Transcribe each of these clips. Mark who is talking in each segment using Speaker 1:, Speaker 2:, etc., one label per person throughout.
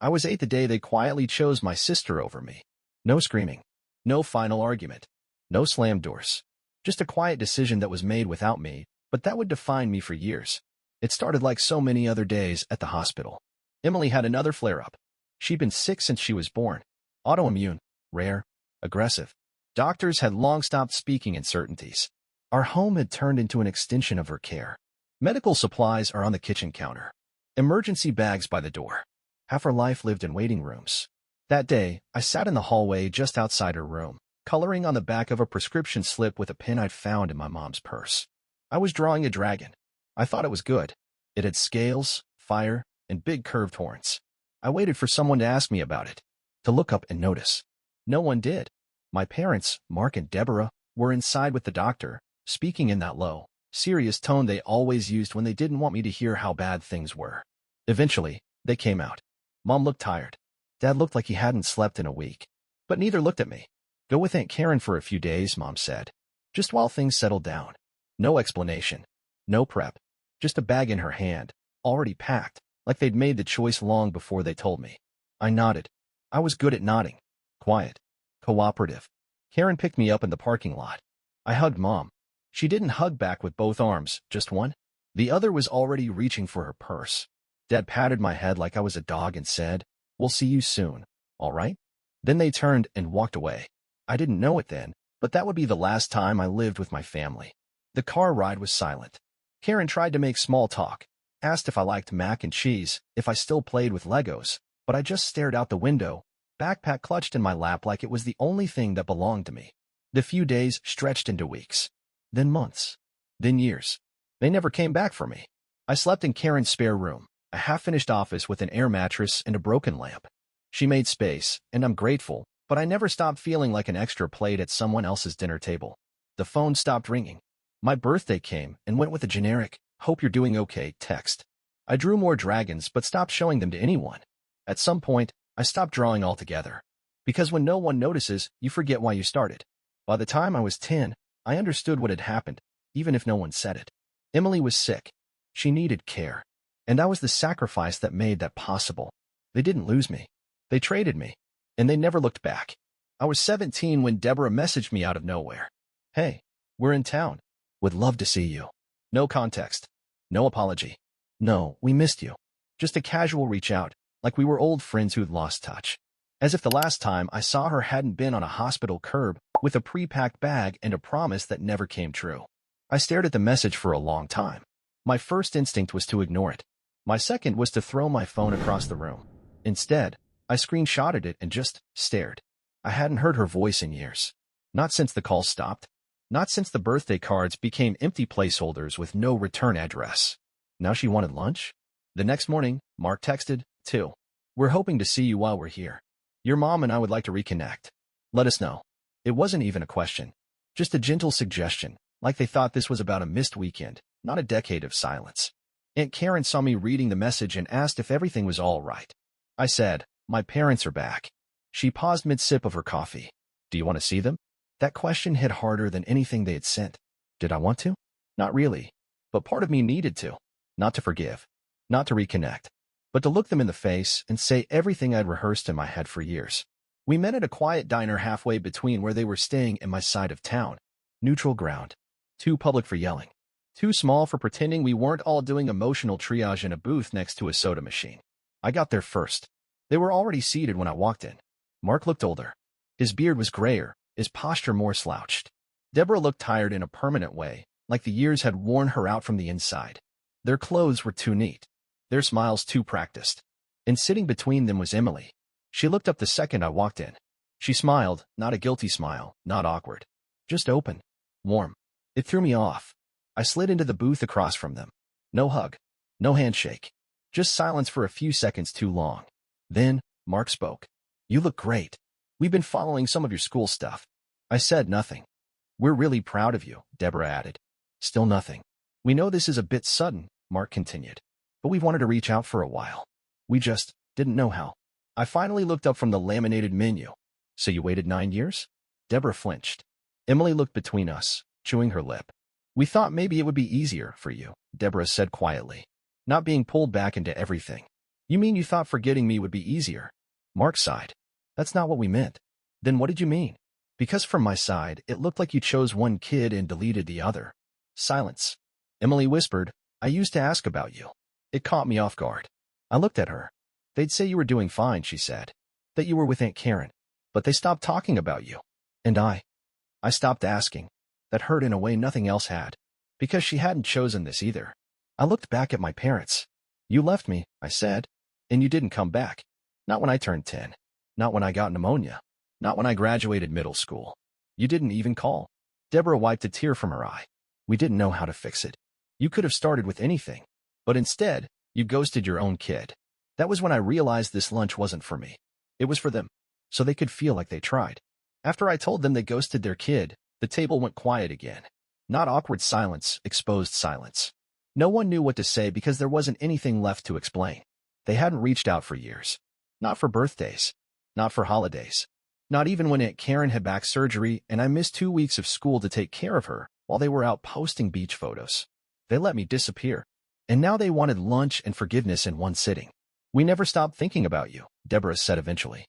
Speaker 1: I was 8 the day they quietly chose my sister over me. No screaming. No final argument. No slam doors. Just a quiet decision that was made without me, but that would define me for years. It started like so many other days at the hospital. Emily had another flare-up. She'd been sick since she was born. Autoimmune. Rare. Aggressive. Doctors had long stopped speaking in certainties. Our home had turned into an extension of her care. Medical supplies are on the kitchen counter. Emergency bags by the door. Half her life lived in waiting rooms. That day, I sat in the hallway just outside her room, coloring on the back of a prescription slip with a pen I'd found in my mom's purse. I was drawing a dragon. I thought it was good. It had scales, fire, and big curved horns. I waited for someone to ask me about it, to look up and notice. No one did. My parents, Mark and Deborah, were inside with the doctor, speaking in that low, serious tone they always used when they didn't want me to hear how bad things were. Eventually, they came out. Mom looked tired. Dad looked like he hadn't slept in a week. But neither looked at me. Go with Aunt Karen for a few days, Mom said. Just while things settled down. No explanation. No prep. Just a bag in her hand, already packed, like they'd made the choice long before they told me. I nodded. I was good at nodding. Quiet. Cooperative. Karen picked me up in the parking lot. I hugged Mom. She didn't hug back with both arms, just one. The other was already reaching for her purse. Dad patted my head like I was a dog and said, "We'll see you soon, all right?" Then they turned and walked away. I didn't know it then, but that would be the last time I lived with my family. The car ride was silent. Karen tried to make small talk, asked if I liked mac and cheese, if I still played with Legos, but I just stared out the window, backpack clutched in my lap like it was the only thing that belonged to me. The few days stretched into weeks, then months, then years. They never came back for me. I slept in Karen's spare room, a half-finished office with an air mattress and a broken lamp. She made space, and I'm grateful, but I never stopped feeling like an extra plate at someone else's dinner table. The phone stopped ringing. My birthday came and went with a generic, "Hope you're doing okay," text. I drew more dragons but stopped showing them to anyone. At some point, I stopped drawing altogether. Because when no one notices, you forget why you started. By the time I was 10, I understood what had happened, even if no one said it. Emily was sick. She needed care. And I was the sacrifice that made that possible. They didn't lose me. They traded me. And they never looked back. I was 17 when Deborah messaged me out of nowhere. "Hey, we're in town. Would love to see you." No context. No apology. No, we missed you. Just a casual reach out, like we were old friends who'd lost touch. As if the last time I saw her hadn't been on a hospital curb with a pre-packed bag and a promise that never came true. I stared at the message for a long time. My first instinct was to ignore it. My second was to throw my phone across the room. Instead, I screenshotted it and just stared. I hadn't heard her voice in years. Not since the call stopped. Not since the birthday cards became empty placeholders with no return address. Now she wanted lunch? The next morning, Mark texted, too. "We're hoping to see you while we're here. Your mom and I would like to reconnect. Let us know." It wasn't even a question. Just a gentle suggestion, like they thought this was about a missed weekend, not a decade of silence. Aunt Karen saw me reading the message and asked if everything was all right. I said, "My parents are back." She paused mid-sip of her coffee. "Do you want to see them?" That question hit harder than anything they had sent. Did I want to? Not really. But part of me needed to. Not to forgive. Not to reconnect. But to look them in the face and say everything I'd rehearsed in my head for years. We met at a quiet diner halfway between where they were staying and my side of town. Neutral ground. Too public for yelling. Too small for pretending we weren't all doing emotional triage in a booth next to a soda machine. I got there first. They were already seated when I walked in. Mark looked older. His beard was grayer, his posture more slouched. Deborah looked tired in a permanent way, like the years had worn her out from the inside. Their clothes were too neat. Their smiles too practiced. And sitting between them was Emily. She looked up the second I walked in. She smiled, not a guilty smile, not awkward. Just open. Warm. It threw me off. I slid into the booth across from them. No hug. No handshake. Just silence for a few seconds too long. Then, Mark spoke. "You look great. We've been following some of your school stuff." I said nothing. "We're really proud of you," Deborah added. Still nothing. "We know this is a bit sudden," Mark continued. "But we've wanted to reach out for a while. We just didn't know how." I finally looked up from the laminated menu. "So you waited 9 years?" Deborah flinched. Emily looked between us, chewing her lip. "We thought maybe it would be easier for you," Deborah said quietly. "Not being pulled back into everything. You mean you thought forgetting me would be easier? Mark sighed. That's not what we meant. Then what did you mean? Because from my side, it looked like you chose one kid and deleted the other. Silence. Emily whispered, I used to ask about you. It caught me off guard. I looked at her. They'd say you were doing fine, she said. That you were with Aunt Karen. But they stopped talking about you. And I stopped asking. That hurt in a way nothing else had. Because she hadn't chosen this either. I looked back at my parents. You left me, I said. And you didn't come back. Not when I turned 10. Not when I got pneumonia. Not when I graduated middle school. You didn't even call. Deborah wiped a tear from her eye. We didn't know how to fix it. You could have started with anything. But instead, you ghosted your own kid. That was when I realized this lunch wasn't for me. It was for them. So they could feel like they tried. After I told them they ghosted their kid, the table went quiet again. Not awkward silence, exposed silence. No one knew what to say because there wasn't anything left to explain. They hadn't reached out for years. Not for birthdays. Not for holidays. Not even when Aunt Karen had back surgery and I missed 2 weeks of school to take care of her while they were out posting beach photos. They let me disappear. And now they wanted lunch and forgiveness in one sitting. We never stopped thinking about you, Deborah said eventually.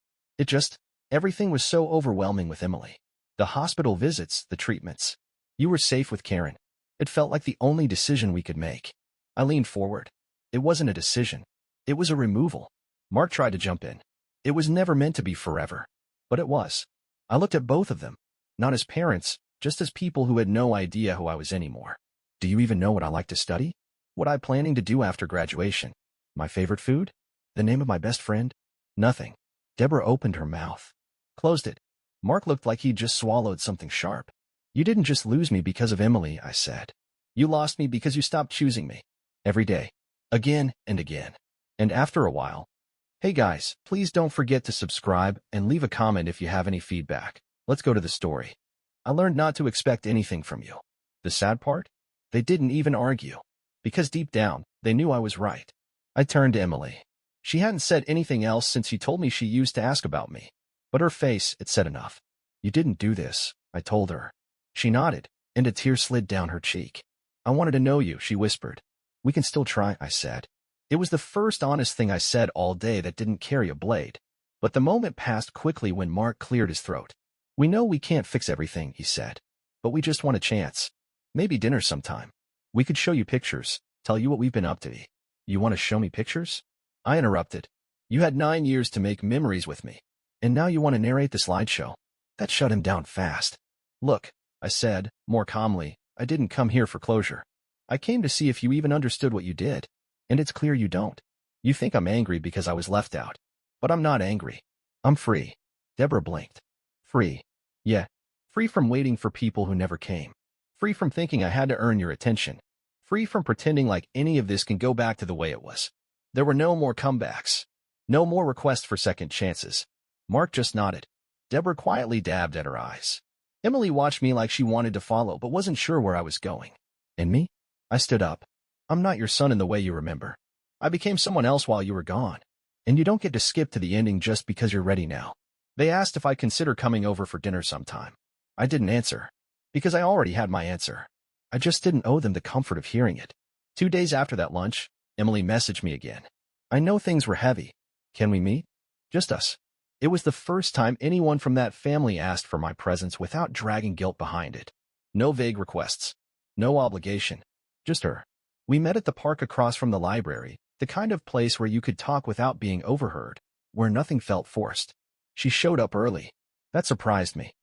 Speaker 1: Everything was so overwhelming with Emily. The hospital visits, the treatments. You were safe with Karen. It felt like the only decision we could make. I leaned forward. It wasn't a decision. It was a removal. Mark tried to jump in. It was never meant to be forever. But it was. I looked at both of them. Not as parents, just as people who had no idea who I was anymore. Do you even know what I like to study? What I'm planning to do after graduation? My favorite food? The name of my best friend? Nothing. Deborah opened her mouth. Closed it. Mark looked like he'd just swallowed something sharp. You didn't just lose me because of Emily, I said. You lost me because you stopped choosing me. Every day. Again and again. And after a while. Hey guys, please don't forget to subscribe and leave a comment if you have any feedback. Let's go to the story. I learned not to expect anything from you. The sad part? They didn't even argue. Because deep down, they knew I was right. I turned to Emily. She hadn't said anything else since she told me she used to ask about me. But her face, it said enough. You didn't do this, I told her. She nodded, and a tear slid down her cheek. I wanted to know you, she whispered. We can still try, I said. It was the first honest thing I said all day that didn't carry a blade. But the moment passed quickly when Mark cleared his throat. We know we can't fix everything, he said. But we just want a chance. Maybe dinner sometime. We could show you pictures, tell you what we've been up to. You want to show me pictures? I interrupted. You had 9 years to make memories with me. And now you want to narrate the slideshow? That shut him down fast. Look, I said, more calmly, I didn't come here for closure. I came to see if you even understood what you did. And it's clear you don't. You think I'm angry because I was left out. But I'm not angry. I'm free. Deborah blinked. Free. Yeah. Free from waiting for people who never came. Free from thinking I had to earn your attention. Free from pretending like any of this can go back to the way it was. There were no more comebacks. No more requests for second chances. Mark just nodded. Deborah quietly dabbed at her eyes. Emily watched me like she wanted to follow but wasn't sure where I was going. And me? I stood up. I'm not your son in the way you remember. I became someone else while you were gone. And you don't get to skip to the ending just because you're ready now. They asked if I'd consider coming over for dinner sometime. I didn't answer. Because I already had my answer. I just didn't owe them the comfort of hearing it. 2 days after that lunch, Emily messaged me again. I know things were heavy. Can we meet? Just us. It was the first time anyone from that family asked for my presence without dragging guilt behind it. No vague requests. No obligation. Just her. We met at the park across from the library, the kind of place where you could talk without being overheard, where nothing felt forced. She showed up early. That surprised me.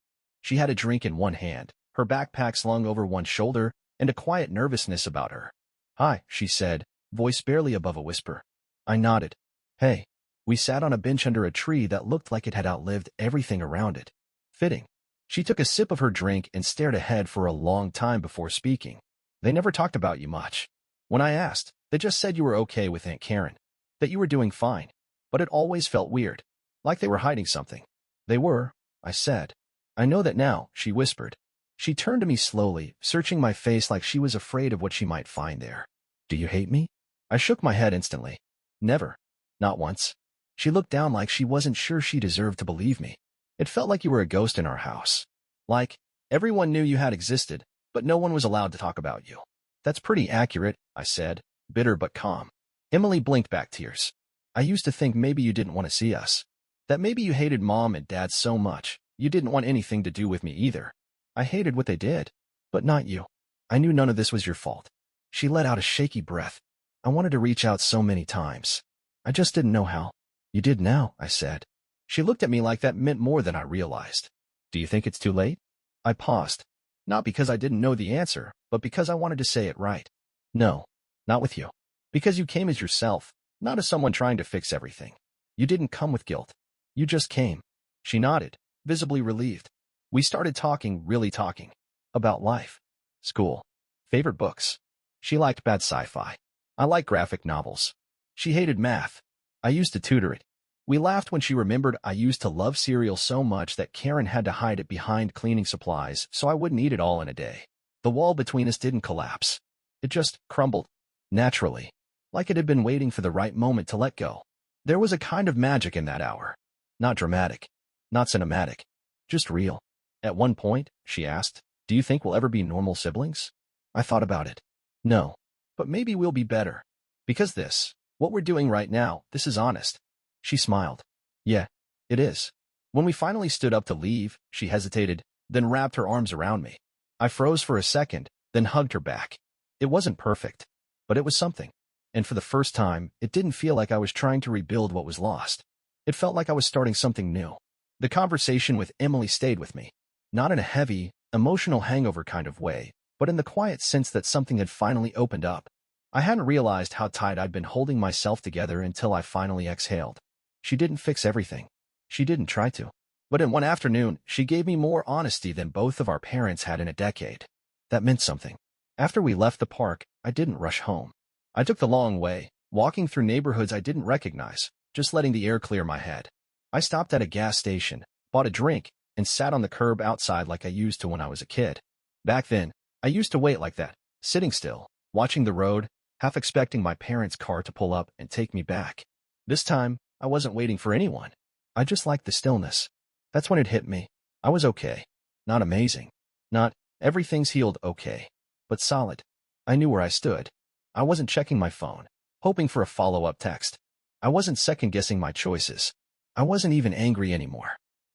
Speaker 1: She had a drink in one hand, her backpack slung over one shoulder, and a quiet nervousness about her. Hi, she said, voice barely above a whisper. I nodded. Hey. We sat on a bench under a tree that looked like it had outlived everything around it. Fitting. She took a sip of her drink and stared ahead for a long time before speaking. They never talked about you much. When I asked, they just said you were okay with Aunt Karen, that you were doing fine. But it always felt weird, like they were hiding something. They were, I said. I know that now, she whispered. She turned to me slowly, searching my face like she was afraid of what she might find there. Do you hate me? I shook my head instantly. Never. Not once. She looked down like she wasn't sure she deserved to believe me. It felt like you were a ghost in our house. Like, everyone knew you had existed, but no one was allowed to talk about you. That's pretty accurate, I said, bitter but calm. Emily blinked back tears. I used to think maybe you didn't want to see us. That maybe you hated Mom and Dad so much, you didn't want anything to do with me either. I hated what they did, but not you. I knew none of this was your fault. She let out a shaky breath. I wanted to reach out so many times. I just didn't know how. You did now, I said. She looked at me like that meant more than I realized. Do you think it's too late? I paused. Not because I didn't know the answer, but because I wanted to say it right. No, not with you. Because you came as yourself, not as someone trying to fix everything. You didn't come with guilt. You just came. She nodded, visibly relieved. We started talking, really talking. About life. School. Favorite books. She liked bad sci-fi. I like graphic novels. She hated math. I used to tutor it. We laughed when she remembered I used to love cereal so much that Karen had to hide it behind cleaning supplies so I wouldn't eat it all in a day. The wall between us didn't collapse. It just crumbled. Naturally. Like it had been waiting for the right moment to let go. There was a kind of magic in that hour. Not dramatic. Not cinematic. Just real. At one point, she asked, do you think we'll ever be normal siblings? I thought about it. No. But maybe we'll be better. Because what we're doing right now, this is honest. She smiled. Yeah, it is. When we finally stood up to leave, she hesitated, then wrapped her arms around me. I froze for a second, then hugged her back. It wasn't perfect, but it was something. And for the first time, it didn't feel like I was trying to rebuild what was lost. It felt like I was starting something new. The conversation with Emily stayed with me. Not in a heavy, emotional hangover kind of way, but in the quiet sense that something had finally opened up. I hadn't realized how tight I'd been holding myself together until I finally exhaled. She didn't fix everything. She didn't try to. But in one afternoon, she gave me more honesty than both of our parents had in a decade. That meant something. After we left the park, I didn't rush home. I took the long way, walking through neighborhoods I didn't recognize, just letting the air clear my head. I stopped at a gas station, bought a drink, and sat on the curb outside like I used to when I was a kid. Back then, I used to wait like that, sitting still, watching the road, half expecting my parents' car to pull up and take me back. This time, I wasn't waiting for anyone. I just liked the stillness. That's when it hit me. I was okay. Not amazing. Not, everything's healed okay. But solid. I knew where I stood. I wasn't checking my phone, hoping for a follow-up text. I wasn't second-guessing my choices. I wasn't even angry anymore.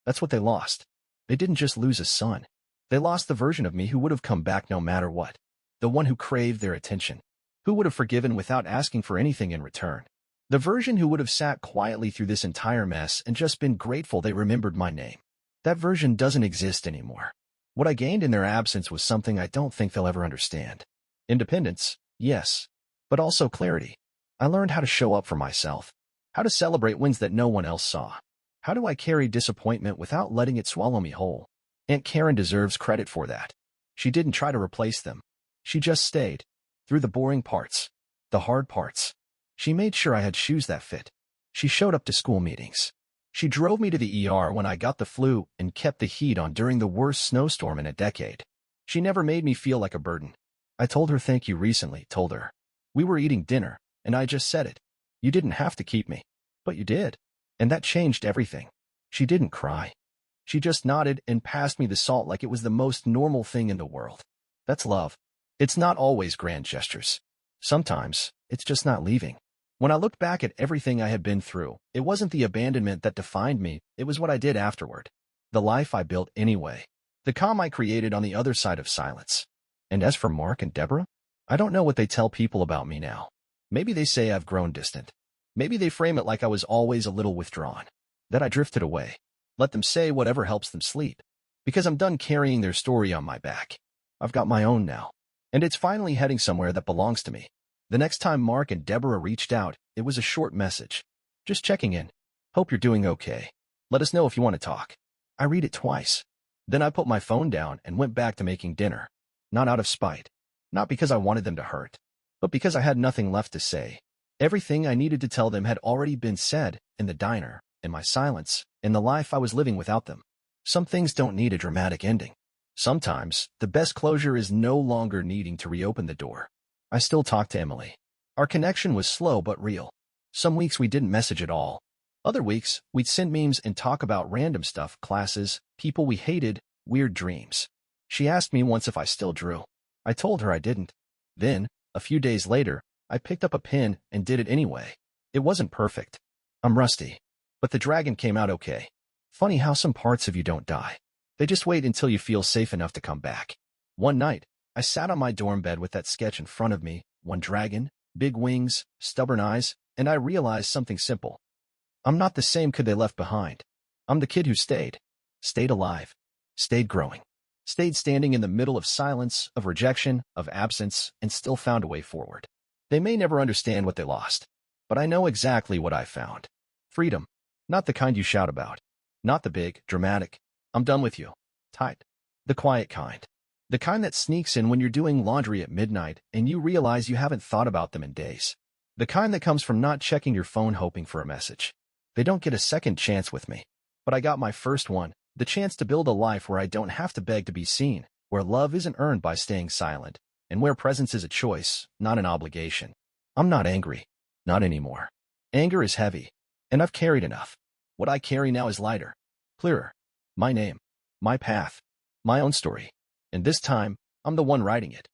Speaker 1: That's what they lost. They didn't just lose a son. They lost the version of me who would have come back no matter what. The one who craved their attention. Who would have forgiven without asking for anything in return. The version who would have sat quietly through this entire mess and just been grateful they remembered my name. That version doesn't exist anymore. What I gained in their absence was something I don't think they'll ever understand. Independence, yes, but also clarity. I learned how to show up for myself. How to celebrate wins that no one else saw. How do I carry disappointment without letting it swallow me whole? Aunt Karen deserves credit for that. She didn't try to replace them. She just stayed. Through the boring parts. The hard parts. She made sure I had shoes that fit. She showed up to school meetings. She drove me to the ER when I got the flu and kept the heat on during the worst snowstorm in a decade. She never made me feel like a burden. I told her thank you recently, told her. We were eating dinner, and I just said it. You didn't have to keep me. But you did. And that changed everything. She didn't cry. She just nodded and passed me the salt like it was the most normal thing in the world. That's love. It's not always grand gestures. Sometimes, it's just not leaving. When I looked back at everything I had been through, it wasn't the abandonment that defined me, it was what I did afterward. The life I built anyway. The calm I created on the other side of silence. And as for Mark and Deborah, I don't know what they tell people about me now. Maybe they say I've grown distant. Maybe they frame it like I was always a little withdrawn. That I drifted away. Let them say whatever helps them sleep. Because I'm done carrying their story on my back. I've got my own now. And it's finally heading somewhere that belongs to me. The next time Mark and Deborah reached out, it was a short message. Just checking in. Hope you're doing okay. Let us know if you want to talk. I read it twice. Then I put my phone down and went back to making dinner. Not out of spite. Not because I wanted them to hurt. But because I had nothing left to say. Everything I needed to tell them had already been said, in the diner, in my silence, in the life I was living without them. Some things don't need a dramatic ending. Sometimes, the best closure is no longer needing to reopen the door. I still talk to Emily. Our connection was slow but real. Some weeks we didn't message at all. Other weeks, we'd send memes and talk about random stuff, classes, people we hated, weird dreams. She asked me once if I still drew. I told her I didn't. Then, a few days later, I picked up a pen and did it anyway. It wasn't perfect. I'm rusty. But the dragon came out okay. Funny how some parts of you don't die. They just wait until you feel safe enough to come back. One night, I sat on my dorm bed with that sketch in front of me, one dragon, big wings, stubborn eyes, and I realized something simple. I'm not the same kid they left behind. I'm the kid who stayed. Stayed alive. Stayed growing. Stayed standing in the middle of silence, of rejection, of absence, and still found a way forward. They may never understand what they lost, but I know exactly what I found. Freedom. Not the kind you shout about. Not the big, dramatic, I'm done with you. Tight. The quiet kind. The kind that sneaks in when you're doing laundry at midnight and you realize you haven't thought about them in days. The kind that comes from not checking your phone hoping for a message. They don't get a second chance with me. But I got my first one, the chance to build a life where I don't have to beg to be seen, where love isn't earned by staying silent, and where presence is a choice, not an obligation. I'm not angry. Not anymore. Anger is heavy, and I've carried enough. What I carry now is lighter, clearer. My name, my path, my own story. And this time, I'm the one writing it.